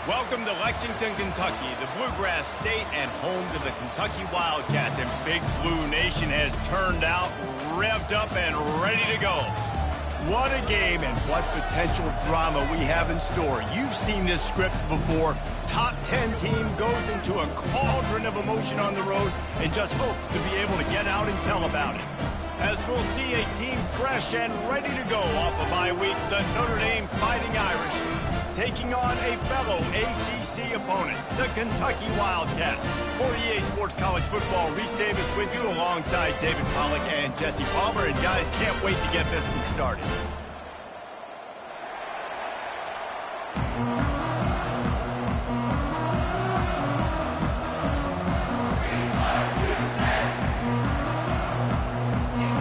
Welcome to Lexington, Kentucky, the Bluegrass State and home to the Kentucky Wildcats. And Big Blue Nation has turned out, revved up, and ready to go. What a game and what potential drama we have in store. You've seen this script before. Top 10 team goes into a cauldron of emotion on the road and just hopes to be able to get out and tell about it. As we'll see a team fresh and ready to go off a bye week, the Notre Dame Fighting Irish taking on a fellow ACC opponent, the Kentucky Wildcats. For EA Sports College Football, Reese Davis with you alongside David Pollack and Jesse Palmer. And guys, can't wait to get this one started.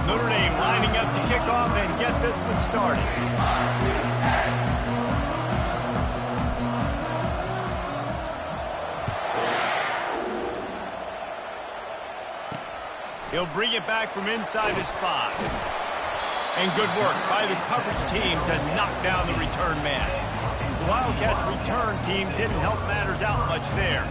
Notre Dame lining up to kick off and get this one started. He'll bring it back from inside his 5. And good work by the coverage team to knock down the return man. The Wildcats' return team didn't help matters out much there.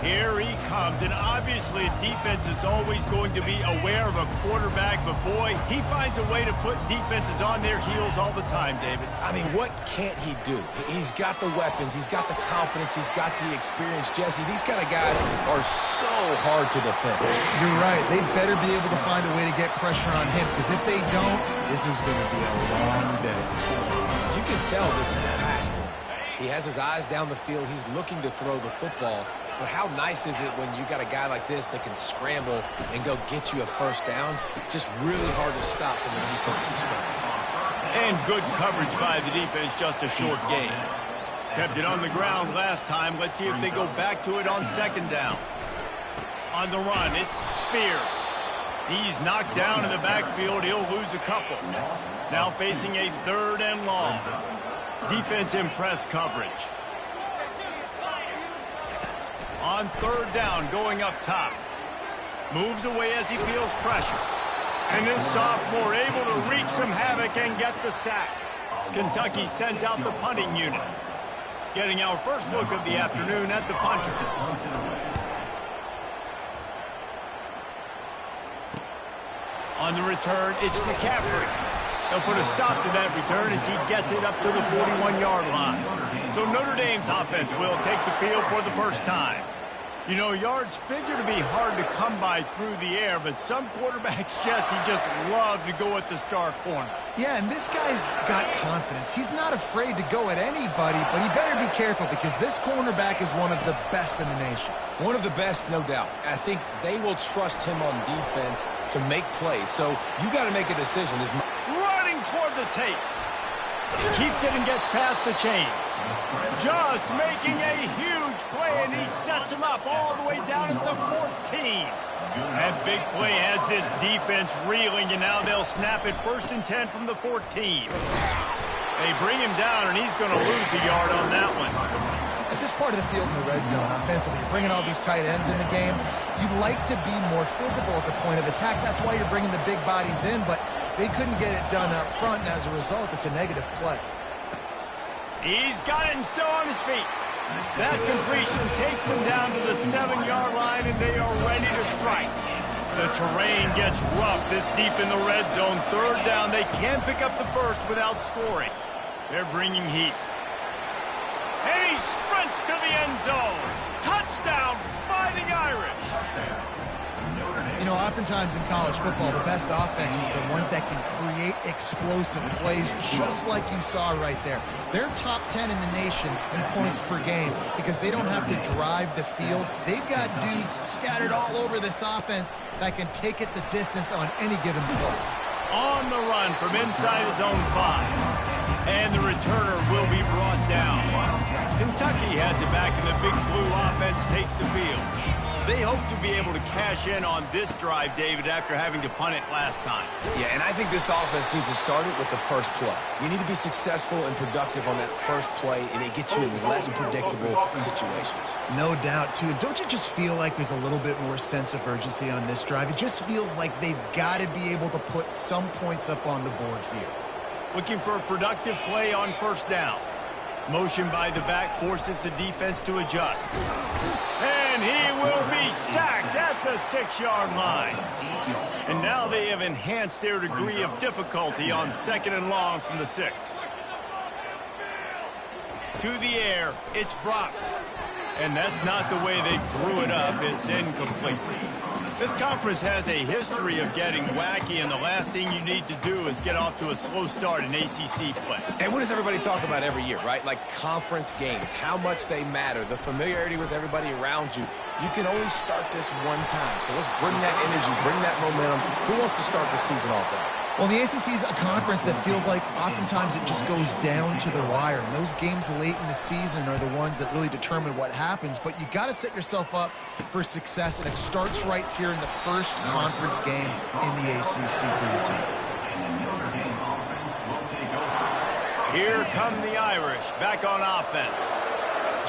Here he comes, and obviously defense is always going to be aware of a quarterback, but boy, he finds a way to put defenses on their heels all the time, David. I mean, what can't he do? He's got the weapons, he's got the confidence, he's got the experience. Jesse, these kind of guys are so hard to defend. You're right. They better be able to find a way to get pressure on him, because if they don't, this is going to be a long day. You can tell this is a high school. He has his eyes down the field. He's looking to throw the football. But how nice is it when you got a guy like this that can scramble and go get you a first down? Just really hard to stop from the defensive perspective. And good coverage by the defense, just a short gain. Kept it on the ground last time. Let's see if they go back to it on second down. On the run, it's Spears. He's knocked down in the backfield. He'll lose a couple. Now facing a 3rd and long. Defense in press coverage. On 3rd down, going up top. Moves away as he feels pressure. And this sophomore able to wreak some havoc and get the sack. Kentucky sends out the punting unit. Getting our first look of the afternoon at the punter. On the return, it's McCaffrey. They'll put a stop to that return as he gets it up to the 41-yard line. So Notre Dame's offense will take the field for the first time. You know, yards figure to be hard to come by through the air, but some quarterbacks, Jesse, just love to go at the star corner. Yeah, and this guy's got confidence. He's not afraid to go at anybody, but he better be careful because this cornerback is one of the best in the nation. One of the best, no doubt. I think they will trust him on defense to make plays. So you got to make a decision. Running toward the tape. Keeps it and gets past the chains. Just making a huge play, and he sets him up all the way down at the 14. That big play has this defense reeling, and now they'll snap it 1st and 10 from the 14. They bring him down, and he's going to lose a yard on that one. At this part of the field in the red zone, offensively, you're bringing all these tight ends in the game. You'd like to be more physical at the point of attack. That's why you're bringing the big bodies in, but they couldn't get it done up front, and as a result, it's a negative play. He's got it and still on his feet. That completion takes them down to the 7-yard line, and they are ready to strike. The terrain gets rough this deep in the red zone. 3rd down, they can't pick up the first without scoring. They're bringing heat. And he sprints to the end zone. Touchdown, Fighting Irish. You know, oftentimes in college football, the best offenses are the ones that can create explosive plays, just like you saw right there. They're top 10 in the nation in points per game because they don't have to drive the field. They've got dudes scattered all over this offense that can take it the distance on any given play. On the run from inside his own 5. And the returner will be brought down. Kentucky has it back, and the Big Blue offense takes the field. They hope to be able to cash in on this drive, David, after having to punt it last time. Yeah, and I think this offense needs to start it with the first play. You need to be successful and productive on that first play, and it gets you in less predictable situations. No doubt, too. Don't you just feel like there's a little bit more sense of urgency on this drive? It just feels like they've got to be able to put some points up on the board here. Looking for a productive play on 1st down. Motion by the back forces the defense to adjust. And he will be sacked at the 6-yard line. And now they have enhanced their degree of difficulty on 2nd and long from the 6. To the air, it's Brock. And that's not the way they drew it up. It's incomplete. This conference has a history of getting wacky, and the last thing you need to do is get off to a slow start in ACC play. And what does everybody talk about every year, right? Like conference games, how much they matter, the familiarity with everybody around you. You can only start this one time. So let's bring that energy, bring that momentum. Who wants to start the season off right? Well, the ACC is a conference that feels like oftentimes it just goes down to the wire. And those games late in the season are the ones that really determine what happens. But you got to set yourself up for success, and it starts right here in the first conference game in the ACC for your team. Here come the Irish back on offense.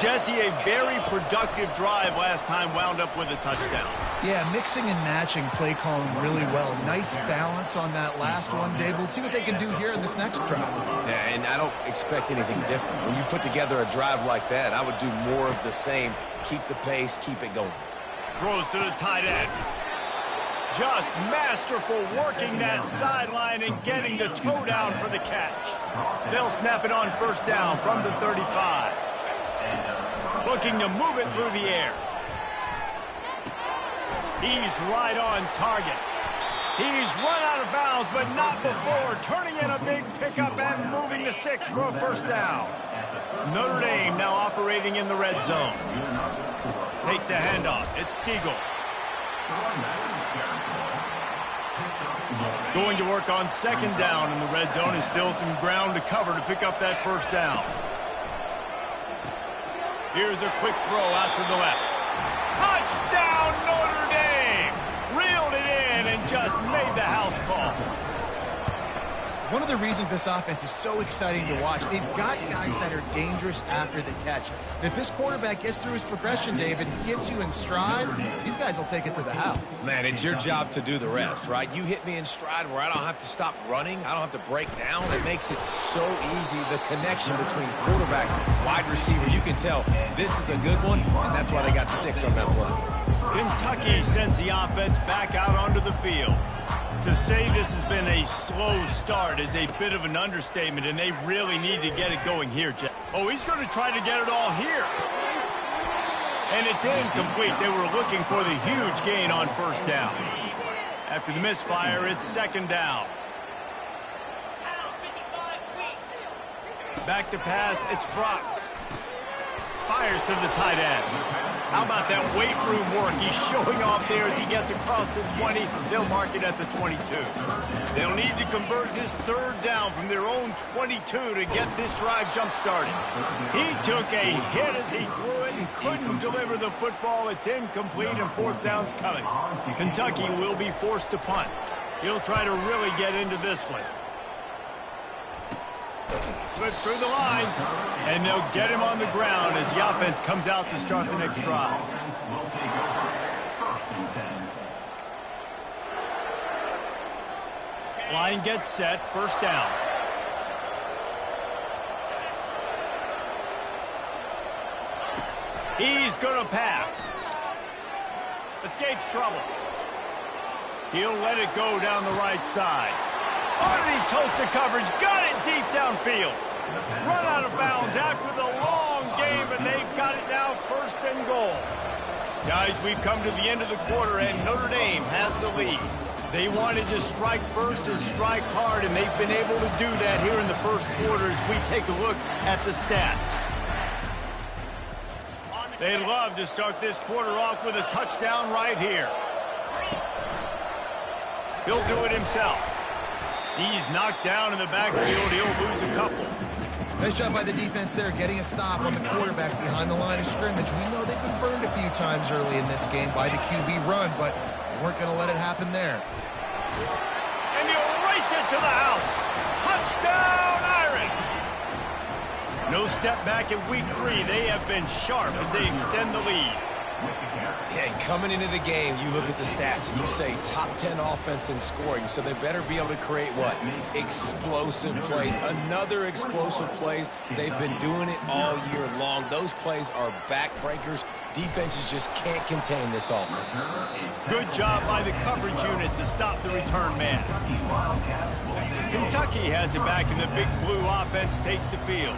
Jesse, a very productive drive last time, wound up with a touchdown. Yeah, mixing and matching play calling really well. Nice balance on that last one, Dave. We'll see what they can do here in this next drive. Yeah, and I don't expect anything different. When you put together a drive like that, I would do more of the same. Keep the pace, keep it going. Throws to the tight end. Just masterful working that sideline and getting the toe down for the catch. They'll snap it on 1st down from the 35. Looking to move it through the air. He's right on target. He's run out of bounds, but not before turning in a big pickup and moving the sticks for a 1st down. Notre Dame now operating in the red zone. Takes the handoff. It's Siegel. Going to work on 2nd down in the red zone. Is still some ground to cover to pick up that 1st down. Here's a quick throw out to the left. Touchdown, Notre Dame! Reeled it in and just made the house call. One of the reasons this offense is so exciting to watch, they've got guys that are dangerous after the catch. And if this quarterback gets through his progression, David, and hits you in stride, these guys will take it to the house. Man, it's your job to do the rest, right? You hit me in stride where I don't have to stop running. I don't have to break down. It makes it so easy, the connection between quarterback, wide receiver. You can tell this is a good one, and that's why they got 6 on that play. Kentucky sends the offense back out onto the field. To say this has been a slow start is a bit of an understatement, and they really need to get it going here, Jeff. Oh, he's going to try to get it all here. And it's incomplete. They were looking for the huge gain on 1st down. After the misfire, it's 2nd down. Back to pass, it's Brock. Fires to the tight end. How about that weight room work he's showing off there as he gets across the 20. They'll mark it at the 22. They'll need to convert this 3rd down from their own 22 to get this drive jump-started. He took a hit as he threw it and couldn't deliver the football. It's incomplete and 4th down's coming. Kentucky will be forced to punt. He'll try to really get into this one. Slips through the line, and they'll get him on the ground as the offense comes out to start the next drive. Line gets set, 1st down. He's going to pass. Escapes trouble. He'll let it go down the right side. Underneath toasted coverage, got it deep downfield. Run out of bounds after the long game, and they've got it now 1st and goal. Guys, we've come to the end of the quarter, and Notre Dame has the lead. They wanted to strike first and strike hard, and they've been able to do that here in the 1st quarter as we take a look at the stats. They'd love to start this quarter off with a touchdown right here. He'll do it himself. He's knocked down in the backfield. He'll lose a couple. Nice job by the defense there, getting a stop on the quarterback behind the line of scrimmage. We know they've been burned a few times early in this game by the QB run, but they weren't going to let it happen there. And he'll race it to the house. Touchdown, Irish! No step back in week 3. They have been sharp as they extend the lead. Yeah, and coming into the game, you look at the stats and you say top 10 offense in scoring, so they better be able to create what? Explosive plays. Another explosive plays. They've been doing it all year long. Those plays are backbreakers. Defenses just can't contain this offense. Good job by the coverage unit to stop the return man. Kentucky has it back, and the Big Blue offense takes the field.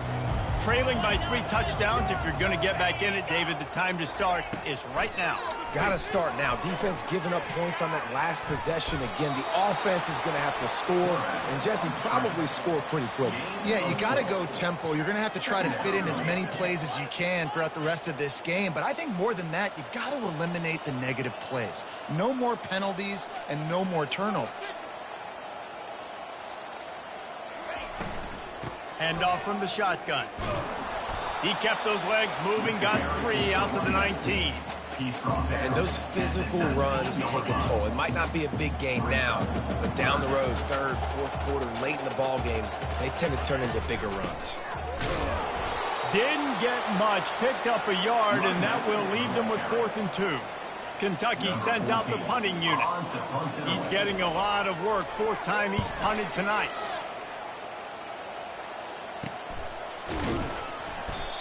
Trailing by 3 touchdowns. If you're going to get back in it, David, the time to start is right now. Got to start now. Defense giving up points on that last possession. Again, the offense is going to have to score, and Jesse probably score pretty quickly. Yeah, you got to go tempo. You're going to have to try to fit in as many plays as you can throughout the rest of this game. But I think more than that, you got to eliminate the negative plays. No more penalties and no more turnovers. Handoff from the shotgun. He kept those legs moving, got 3 out to the 19. And those physical runs take a toll. It might not be a big game now, but down the road, third, fourth quarter, late in the ball games, they tend to turn into bigger runs. Didn't get much, picked up a yard, and that will leave them with 4th and 2. Kentucky sends out the punting unit. He's getting a lot of work. 4th time he's punted tonight.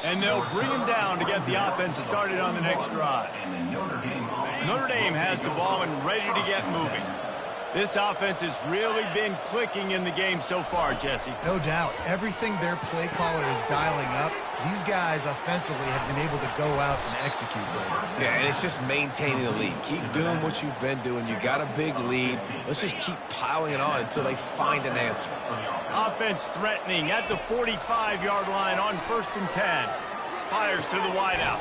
And they'll bring him down to get the offense started on the next drive. Notre Dame has the ball and ready to get moving. This offense has really been clicking in the game so far, Jesse. No doubt. Everything their play caller is dialing up, these guys offensively have been able to go out and execute with. Yeah, and it's just maintaining the lead. Keep doing what you've been doing. You got a big lead. Let's just keep piling it on until they find an answer. Offense threatening at the 45-yard line on 1st and 10. Fires to the wideout.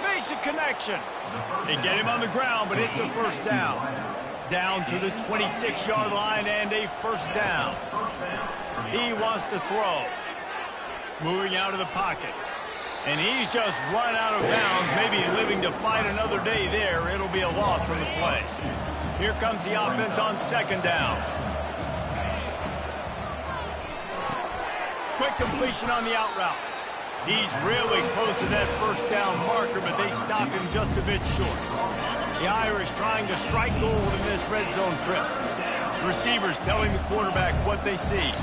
Makes a connection. They get him on the ground, but it's a 1st down. Down to the 26-yard line and a 1st down. He wants to throw. Moving out of the pocket. And he's just run out of bounds, maybe living to fight another day there. It'll be a loss on the play. Here comes the offense on 2nd down. Quick completion on the out route. He's really close to that 1st down marker, but they stop him just a bit short. The Irish trying to strike gold in this red zone trip. Receivers telling the quarterback what they see.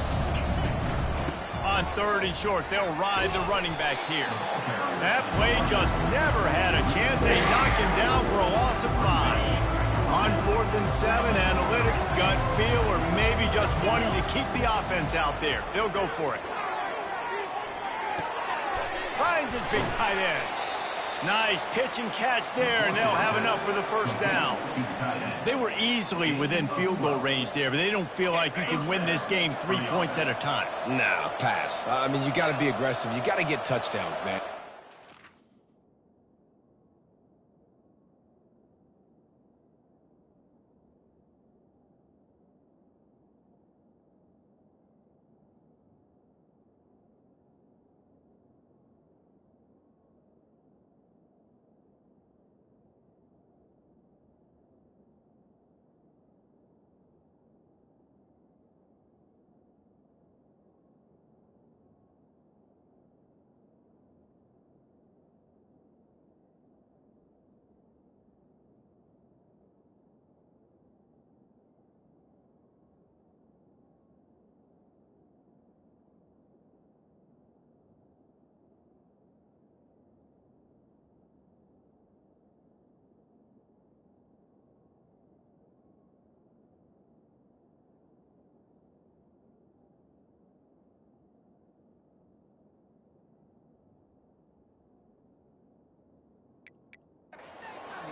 On 3rd and short, they'll ride the running back here. That play just never had a chance. They knock him down for a loss of 5. On 4th and 7, analytics, gut feel, or maybe just wanting to keep the offense out there. They'll go for it. Finds his big tight end. Nice pitch and catch there, and they'll have enough for the 1st down. They were easily within field goal range there, but they don't feel like you can win this game 3 points at a time. No, pass. I mean, you got to be aggressive. You got to get touchdowns, man.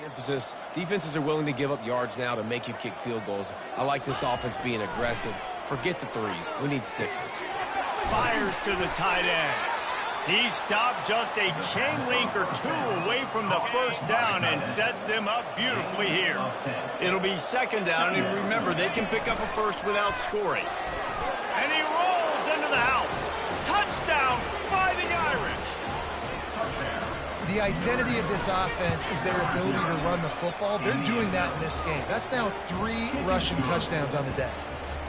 Emphasis. Defenses are willing to give up yards now to make you kick field goals. I like this offense being aggressive. Forget the 3s. We need 6s. Fires to the tight end. He stopped just a chain link or 2 away from the 1st down and sets them up beautifully here. It'll be 2nd down, and remember, they can pick up a 1st without scoring. And he rolls into the house. Touchdown, Fighting Irish. The identity of this offense is their ability to run the football. They're doing that in this game. That's now 3 rushing touchdowns on the day.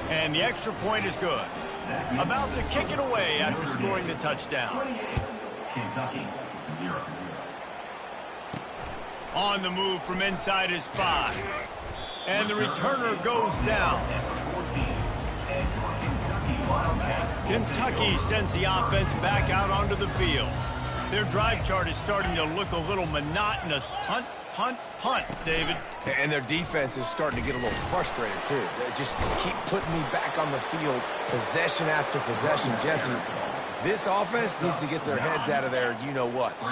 And the extra point is good. About to kick it away after scoring the touchdown. Kentucky, 0. On the move from inside his 5. And the returner goes down. Kentucky sends the offense back out onto the field. Their drive chart is starting to look a little monotonous. Punt, punt, punt, David. And their defense is starting to get a little frustrated, too. They just keep putting me back on the field, possession after possession. Jesse, this offense needs to get their heads out of their you-know-whats.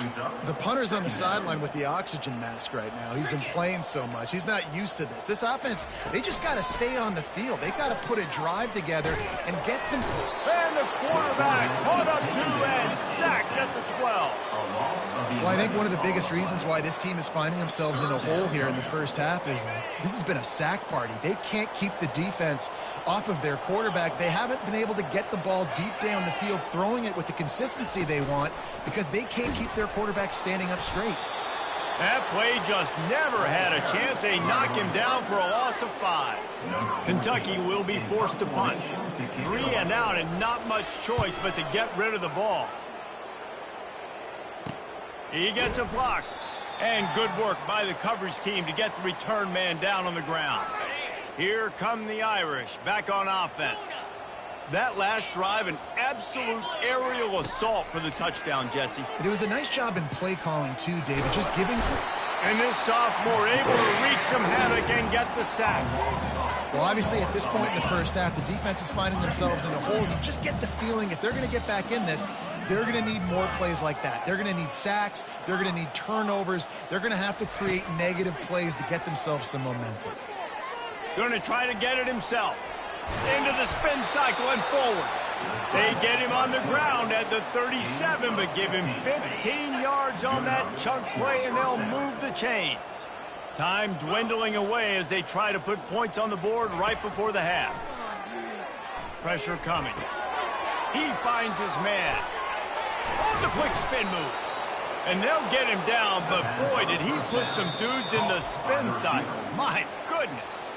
The punter's on the sideline with the oxygen mask right now. He's been playing so much. He's not used to this. This offense, they just got to stay on the field. They've got to put a drive together and get some... And the quarterback caught up to and sacked at the 12. Well, I think one of the biggest reasons why this team is finding themselves in a hole here in the first half is this has been a sack party. They can't keep the defense off of their quarterback. They haven't been able to get the ball deep down the field, throwing it with the consistency they want because they can't keep their quarterback standing up straight. That play just never had a chance. They knock him down for a loss of 5. Kentucky will be forced to punt. 3 and out and not much choice but to get rid of the ball. He gets a block. And good work by the coverage team to get the return man down on the ground. Here come the Irish back on offense. That last drive, an absolute aerial assault for the touchdown, Jesse. It was a nice job in play calling, too, David. Just giving... And this sophomore able to wreak some havoc and get the sack. Well, obviously, at this point in the first half, the defense is finding themselves in a hole. You just get the feeling if they're going to get back in this, they're going to need more plays like that. They're going to need sacks. They're going to need turnovers. They're going to have to create negative plays to get themselves some momentum. Going to try to get it himself. Into the spin cycle and forward. They get him on the ground at the 37, but give him 15 yards on that chunk play, and they'll move the chains. Time dwindling away as they try to put points on the board right before the half. Pressure coming. He finds his man. Oh, the quick spin move. And they'll get him down, but boy, did he put some dudes in the spin cycle. My goodness.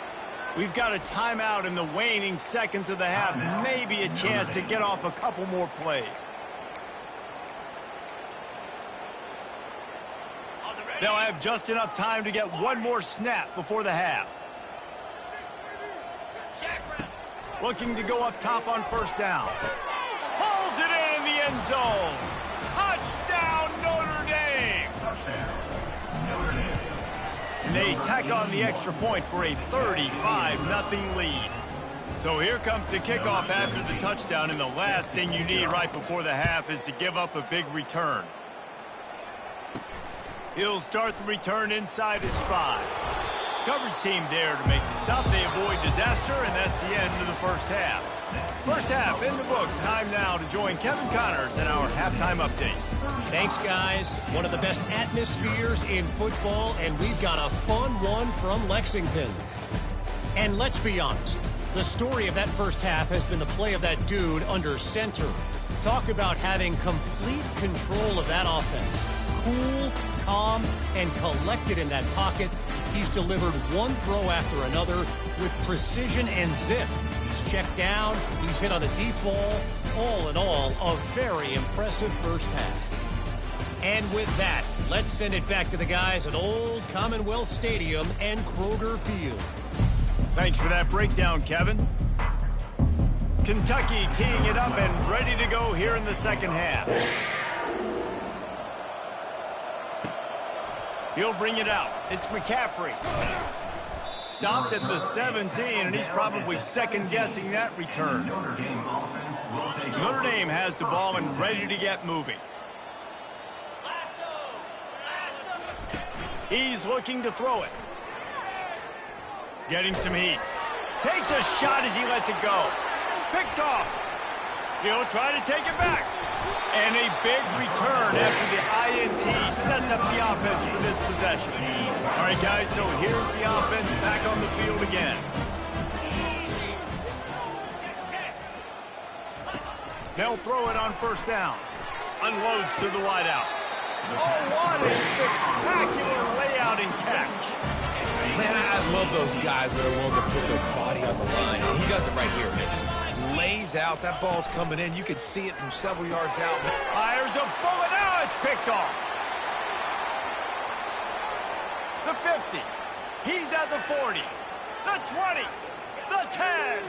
We've got a timeout in the waning seconds of the half. Maybe a chance to get off a couple more plays. They'll have just enough time to get one more snap before the half. Looking to go up top on first down. Pulls it in the end zone. Touchdown, Notre Dame. And they tack on the extra point for a 35-0 lead. So here comes the kickoff after the touchdown, and the last thing you need right before the half is to give up a big return. He'll start the return inside his 5. Coverage team there to make the stop. They avoid disaster, and that's the end of the first half. First half in the books. Time now to join Kevin Connors in our halftime update. Thanks, guys. One of the best atmospheres in football, and we've got a fun one from Lexington. And let's be honest, the story of that first half has been the play of that dude under center. Talk about having complete control of that offense. Cool, calm, and collected in that pocket. He's delivered one throw after another with precision and zip. He's checked down, he's hit on a deep ball. All in all, a very impressive first half. And with that, let's send it back to the guys at Old Commonwealth Stadium and Kroger Field. Thanks for that breakdown, Kevin. Kentucky teeing it up and ready to go here in the second half. He'll bring it out. It's McCaffrey. Stopped at the 17, and he's probably second-guessing that return. Notre Dame has the ball and ready to get moving. He's looking to throw it. Getting some heat. Takes a shot as he lets it go. Picked off. He'll try to take it back. And a big return after the INT sets up the offense for this possession. All right, guys, so here's the offense back on the field again. They'll throw it on first down. Unloads to the wideout. Oh, what a spectacular layout and catch. Man, I love those guys that are willing to put their body on the line. And he does it right here, man. Just lays out. That ball's coming in. You can see it from several yards out. Fires a bullet. Now it's picked off. the 50. He's at the 40, the 20, the 10.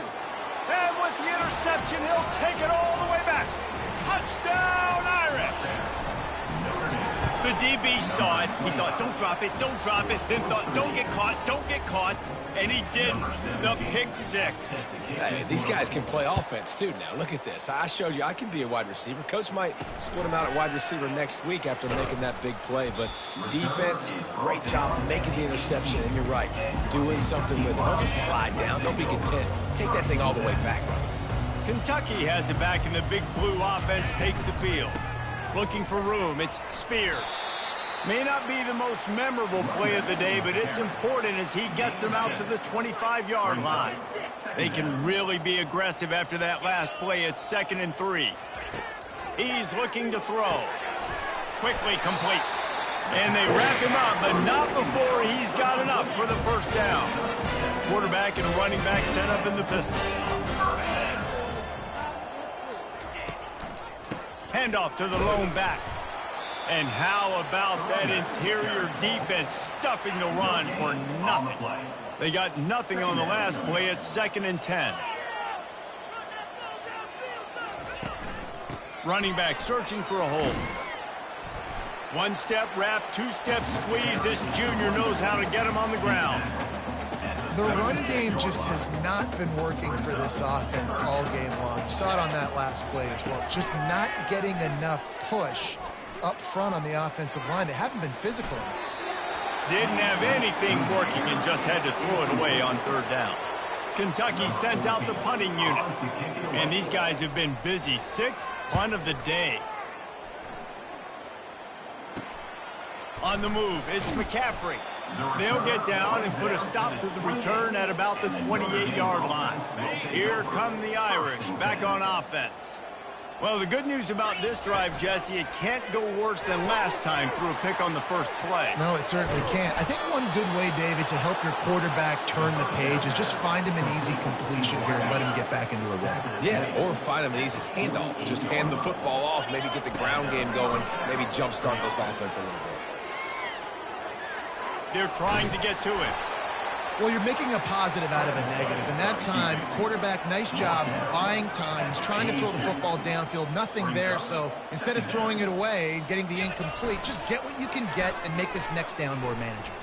And with the interception, he'll take it all the way back. Touchdown, Irish! The DB saw it. He thought, don't drop it, don't drop it. Then thought, don't get caught, don't get caught. And he didn't. The pick six. Hey, these guys can play offense, too, now. Look at this. I showed you I can be a wide receiver. Coach might split him out at wide receiver next week after making that big play. But defense, great job making the interception. And you're right, doing something with it. Don't just slide down. Don't be content. Take that thing all the way back, brother. Kentucky has it back, and the big blue offense takes the field. Looking for room, it's Spears. May not be the most memorable play of the day, but it's important as he gets them out to the 25-yard line. They can really be aggressive after that last play. It's 2nd and 3. He's looking to throw. Quickly complete. And they wrap him up, but not before he's got enough for the first down. Quarterback and running back set up in the pistol. Handoff to the lone back. And how about that interior defense stuffing the run for nothing? They got nothing on the last play. It's 2nd and 10. Running back searching for a hole. One-step wrap, two-step squeeze. This junior knows how to get him on the ground. The run game just has not been working for this offense all game long. You saw it on that last play as well. Just not getting enough push up front on the offensive line. They haven't been physical. Didn't have anything working and just had to throw it away on 3rd down. Kentucky sent out the punting unit. And these guys have been busy. 6th punt of the day. On the move, it's McCaffrey. They'll get down and put a stop to the return at about the 28-yard line. Here come the Irish, back on offense. Well, the good news about this drive, Jesse, it can't go worse than last time through a pick on the first play. No, it certainly can't. I think one good way, David, to help your quarterback turn the page is just find him an easy completion here and let him get back into a rhythm. Yeah, or find him an easy handoff. Just hand the football off, maybe get the ground game going, maybe jumpstart this offense a little bit. They're trying to get to it. Well, you're making a positive out of a negative. And that time, quarterback, nice job buying time. He's trying to throw the football downfield. Nothing there. So instead of throwing it away, getting the incomplete, just get what you can get and make this next down more manageable.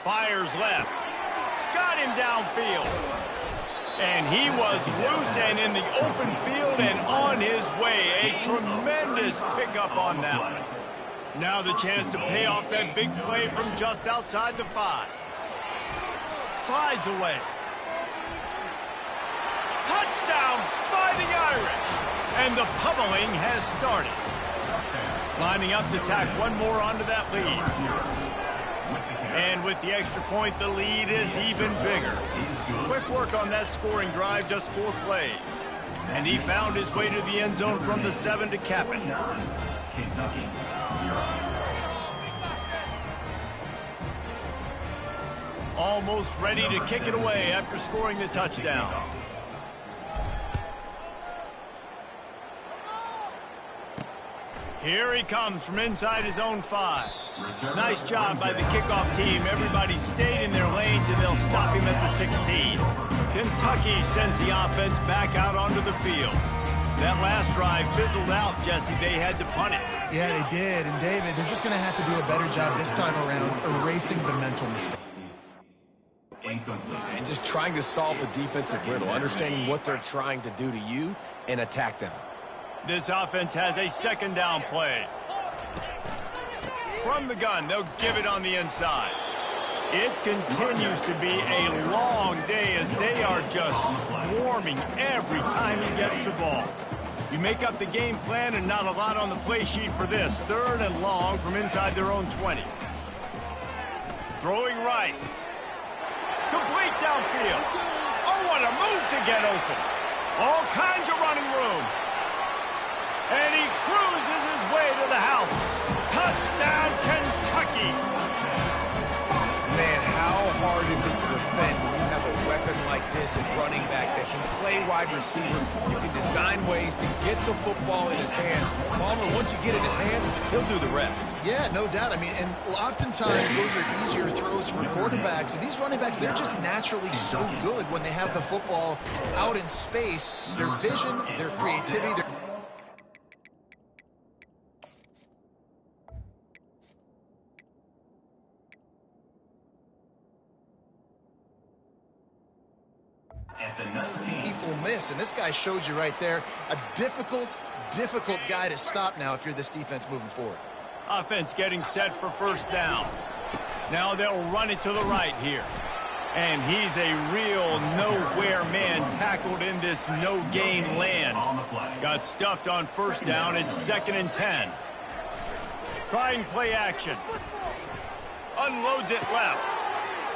Fires left. Got him downfield. And he was loose and in the open field and on his way. A tremendous pickup on that one. Now the chance to pay off that big play from just outside the 5. Slides away. Touchdown, Fighting Irish. And the pummeling has started. Lining up to tack one more onto that lead. And with the extra point, the lead is even bigger. Quick work on that scoring drive, just 4 plays. And he found his way to the end zone from the 7 to cap it. Kentucky. Almost ready to kick it away after scoring the touchdown. Here he comes from inside his own 5. Nice job by the kickoff team. Everybody stayed in their lanes, and they'll stop him at the 16. Kentucky sends the offense back out onto the field. That last drive fizzled out, Jesse. They had to punt it. Yeah, they did. And, David, they're just going to have to do a better job this time around erasing the mental mistake. And just trying to solve the defensive riddle, understanding what they're trying to do to you and attack them. This offense has a 2nd down play. From the gun, they'll give it on the inside. It continues to be a long day as they are just swarming every time he gets the ball. You make up the game plan and not a lot on the play sheet for this. 3rd and long from inside their own 20. Throwing right. Complete downfield. Oh, what a move to get open. All kinds of running room. And he cruises his way to the house. Touchdown, Kentucky. Man, how hard is it to defend when you have a weapon weapon like this at running back that can play wide receiver. You can design ways to get the football in his hand. Palmer, once you get it in his hands, he'll do the rest. Yeah, no doubt. I mean, and oftentimes those are easier throws for quarterbacks. And these running backs, they're just naturally so good when they have the football out in space. Their vision, their creativity, their... people miss, and this guy showed you right there a difficult guy to stop now if you're this defense moving forward. Offense getting set for first down. Now they'll run it to the right here. And he's a real nowhere man tackled in this no-gain land. Got stuffed on first down. It's 2nd and 10. Trying play action. Unloads it left.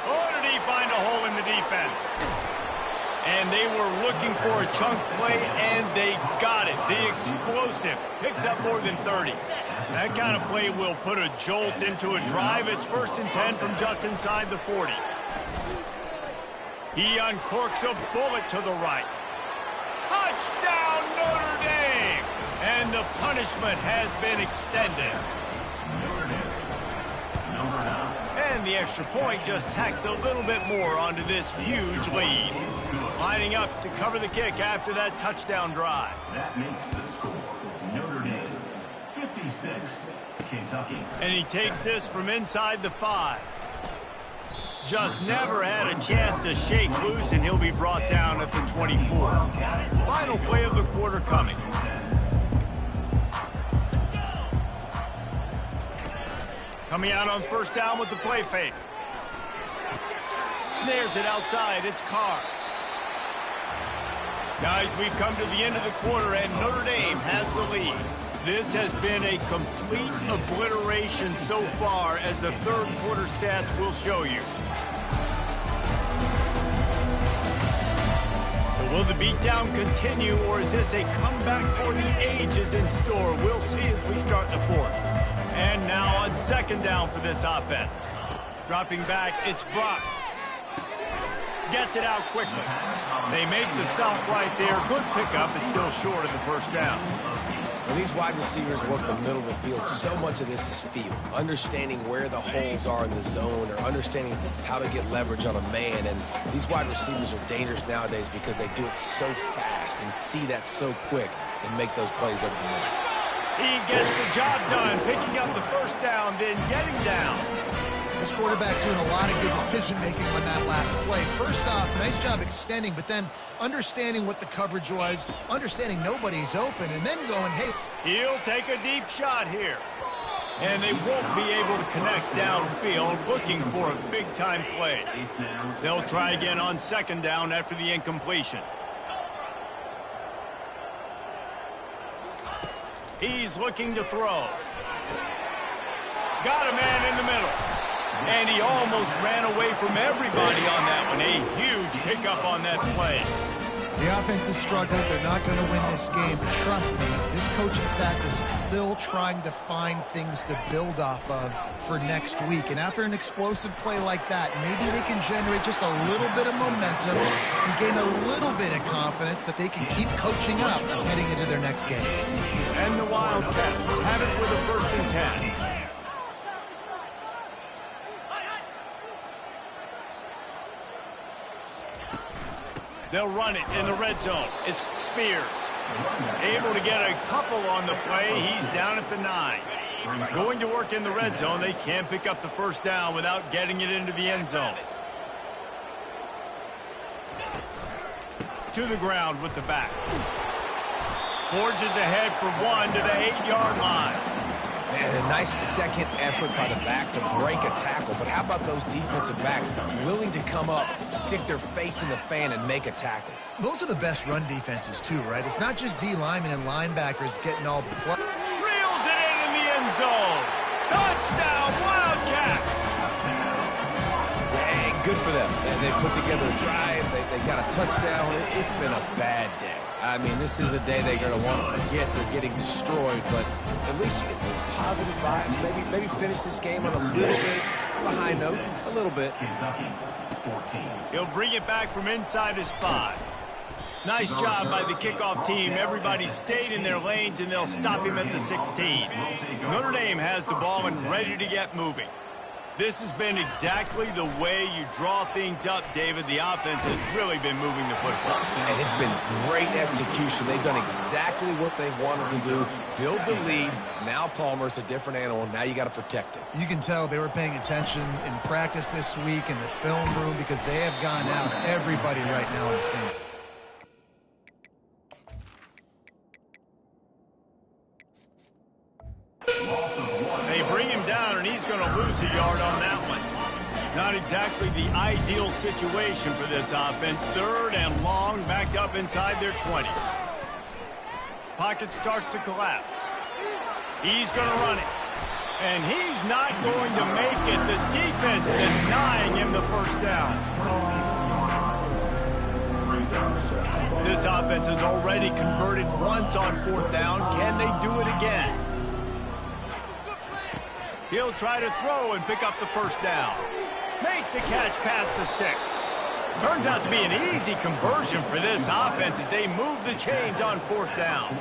Oh, did he find a hole in the defense? And they were looking for a chunk play, and they got it. The explosive picks up more than 30. That kind of play will put a jolt into a drive. It's 1st and 10 from just inside the 40. He uncorks a bullet to the right. Touchdown, Notre Dame! And the punishment has been extended. And the extra point just tacks a little bit more onto this huge lead. Lining up to cover the kick after that touchdown drive. That makes the score Notre Dame 56, Kentucky. And he takes this from inside the 5. Just never had a chance to shake loose, and he'll be brought down at the 24. Final play of the quarter coming. Coming out on first down with the play fake. Snares it outside. It's Carr. Guys, we've come to the end of the quarter, and Notre Dame has the lead. This has been a complete obliteration so far, as the third quarter stats will show you. So will the beatdown continue, or is this a comeback for the ages in store? We'll see as we start the fourth. And now on 2nd down for this offense. Dropping back, it's Brock. Gets it out quickly. They make the stop right there. Good pickup. It's still short of the first down. When these wide receivers work the middle of the field, so much of this is feel. Understanding where the holes are in the zone, or understanding how to get leverage on a man. And these wide receivers are dangerous nowadays because they do it so fast and see that so quick and make those plays over the middle. He gets the job done, picking up the first down, then getting down. This quarterback doing a lot of good decision-making on that last play. First off, nice job extending, but then understanding what the coverage was, understanding nobody's open, and then going, hey. He'll take a deep shot here. And they won't be able to connect downfield, looking for a big-time play. They'll try again on 2nd down after the incompletion. He's looking to throw. Got a man in the middle. And he almost ran away from everybody on that one. A huge pickup on that play. The offense is struggling. They're not going to win this game. But trust me, this coaching staff is still trying to find things to build off of for next week. And after an explosive play like that, maybe they can generate just a little bit of momentum and gain a little bit of confidence that they can keep coaching up heading into their next game. And the Wildcats have it with a 1st and 10. They'll run it in the red zone. It's Spears. Able to get a couple on the play. He's down at the 9. Going to work in the red zone. They can't pick up the first down without getting it into the end zone. To the ground with the back. Forges ahead for 1 to the 8-yard line. Man, a nice second effort by the back to break a tackle. But how about those defensive backs willing to come up, stick their face in the fan, and make a tackle? Those are the best run defenses, too, right? It's not just D linemen and linebackers getting all the play. Reels it in the end zone. Touchdown, Wildcats! Hey, good for them. They put together a drive. They got a touchdown. It's been a bad day. I mean, this is a day they're going to want to forget. They're getting destroyed, but at least you get some positive vibes. Maybe finish this game on a little bit of a high note, a little bit. Kentucky 14. He'll bring it back from inside his 5. Nice job by the kickoff team. Everybody stayed in their lanes, and they'll stop him at the 16. Notre Dame has the ball and ready to get moving. This has been exactly the way you draw things up, David. The offense has really been moving the football. And it's been great execution. They've done exactly what they've wanted to do. Build the lead. Now Palmer's a different animal. Now you got to protect it. You can tell they were paying attention in practice this week in the film room because they have gone out everybody right now in the scene. They bring him down, and he's going to lose a yard on that one. Not exactly the ideal situation for this offense. 3rd and long, backed up inside their 20. Pocket starts to collapse. He's going to run it. And he's not going to make it. The defense denying him the first down. This offense has already converted once on 4th down. Can they do it again? He'll try to throw and pick up the first down. Makes the catch past the sticks. Turns out to be an easy conversion for this offense as they move the chains on 4th down.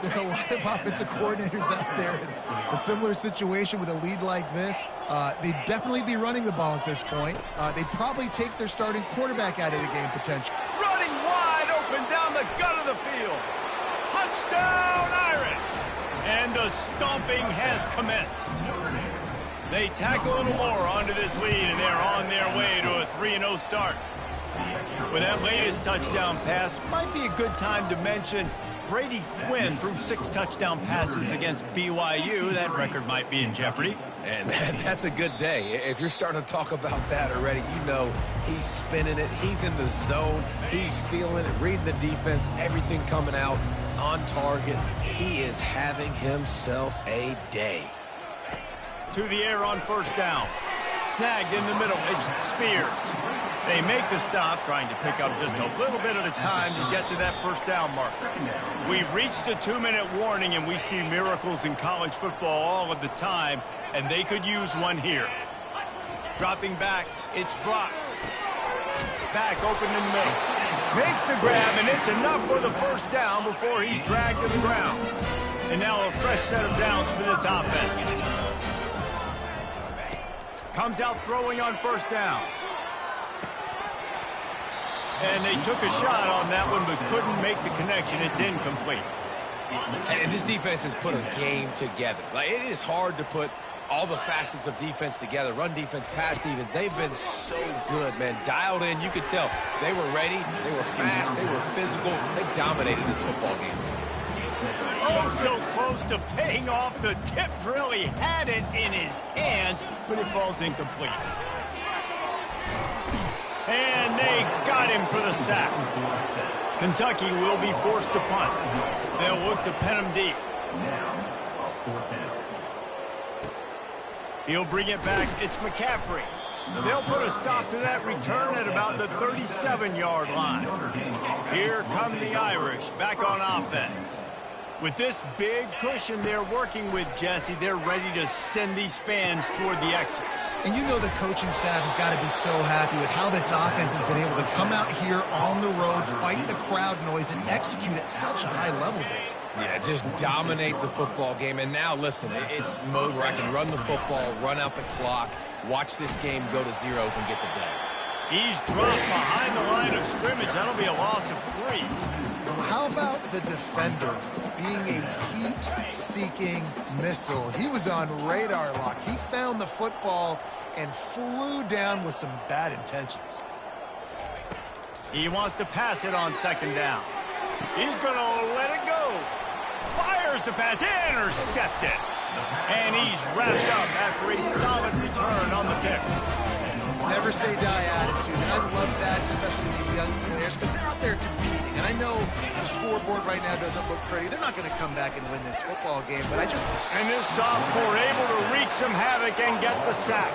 There are a lot of offensive coordinators out there in a similar situation with a lead like this. They'd definitely be running the ball at this point. They'd probably take their starting quarterback out of the game potentially. Running wide open down the gut of the field. Touchdown, Irish! And the stomping has commenced. They tackle a little more onto this lead, and they're on their way to a 3-0 start. With that latest touchdown pass, might be a good time to mention Brady Quinn threw 6 touchdown passes against BYU. That record might be in jeopardy. And that's a good day. If you're starting to talk about that already, you know he's spinning it. He's in the zone. He's feeling it, reading the defense, everything coming out on target. He is having himself a day. To the air on 1st down. Snagged in the middle. It's Spears. They make the stop, trying to pick up just a little bit at a time to get to that 1st down marker. We've reached the 2-minute warning, and we see miracles in college football all of the time, and they could use one here. Dropping back, it's Brock. Back open in the middle. Makes the grab, and it's enough for the 1st down before he's dragged to the ground. And now a fresh set of downs for this offense. Comes out throwing on 1st down. And they took a shot on that one, but couldn't make the connection. It's incomplete. And this defense has put a game together. Like, it is hard to put all the facets of defense together. Run defense, pass defense. They've been so good, man. Dialed in. You could tell they were ready. They were fast. They were physical. They dominated this football game. Oh, so close to paying off. The tip drill. He had it in his hands, but it falls incomplete. And they got him for the sack. Kentucky will be forced to punt. They'll look to pen him deep. He'll bring it back. It's McCaffrey. They'll put a stop to that return at about the 37-yard line. Here come the Irish back on offense. With this big cushion they're working with, Jesse, they're ready to send these fans toward the exits. And you know the coaching staff has got to be so happy with how this offense has been able to come out here on the road, fight the crowd noise, and execute at such a high level, Dave. Yeah, just dominate the football game. And now, listen, it's mode where I can run the football, run out the clock, watch this game go to zeros and get the dub. He's dropped behind the line of scrimmage. That'll be a loss of 3. How about the defender being a heat-seeking missile? He was on radar lock. He found the football and flew down with some bad intentions. He wants to pass it on 2nd down. He's going to let it go. Fires the pass, intercepted. And he's wrapped up after a solid return on the pick. Never say die attitude, and I love that, especially with these young players, because they're out there competing. And I know the scoreboard right now doesn't look pretty. They're not going to come back and win this football game, but I just... And this sophomore able to wreak some havoc and get the sack.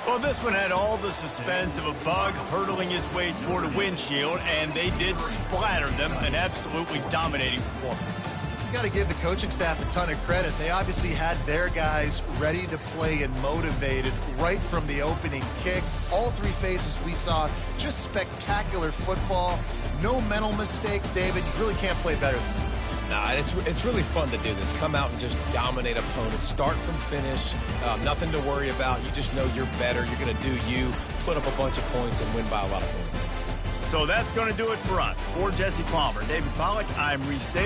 Well, this one had all the suspense of a bug hurtling his way toward a windshield, and they did splatter them, an absolutely dominating performance. you've got to give the coaching staff a ton of credit. They obviously had their guys ready to play and motivated right from the opening kick. All three phases we saw, just spectacular football. No mental mistakes, David. You really can't play better than that. Nah, it's really fun to do this. Come out and just dominate opponents. Start from finish. Nothing to worry about. You just know you're better. You're going to do you, put up a bunch of points, and win by a lot of points. So that's going to do it for us. For Jesse Palmer, David Pollack, I'm Reese Davis.